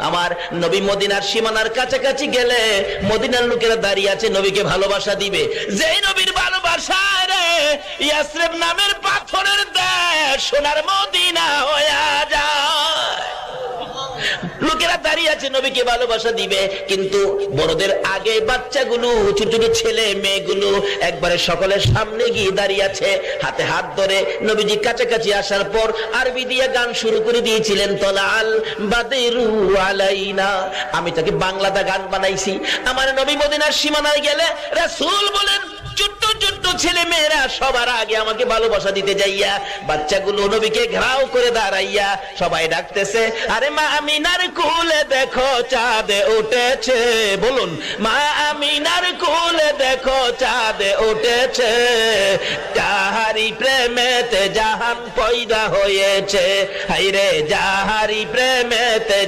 আমার নবী মদিনার সীমানার কাছাকাছি গেলে মদিনার লোকেরা দাঁড়িয়ে আছে নবীকে ভালোবাসা দিবে। যেই নবীর ভালোবাসা রে ইয়াসরিব নামের পাথরের দেশ সোনার মদিনা হয়ে যায়। লোকেরা দাঁড়িয়ে আছে নবীকে ভালোবাসা দিবে, কিন্তু বড়দের আগে বাচ্চাগুলো, ছোট ছোট ছেলে মেয়েগুলো একবারে সকলের সামনে গিয়ে দাঁড়িয়ে আছে, হাতে হাত ধরে। নবীজি কাছাকাছি আসার পর আরবি দিয়ে গান শুরু করে দিয়েছিলেন, তলাল বাদরু আলাইনা। আমি তাকে বাংলাতে গান বানাইছি। আমার নবী মদিনার সীমানায় গেলে রাসূল বলেন ছোট্ট ছোট্ট ছেলে মেয়েরা সবার আগে আমাকে ভালোবাসা দিতে যাইয়া, বাচ্চাগুলো নবীকে ঘেরাও করে দাঁড়াইয়া সবাই ডাকতেছে, আরে মা আমিনার কোলে দেখো চাঁদ উঠেছে। বলুন, মা আমিনার কোলে দেখো চাঁদ উঠেছে, যাহারি প্রেমেতে জাহান পয়দা হয়েছে। হায়রে যাহারি প্রেমেতে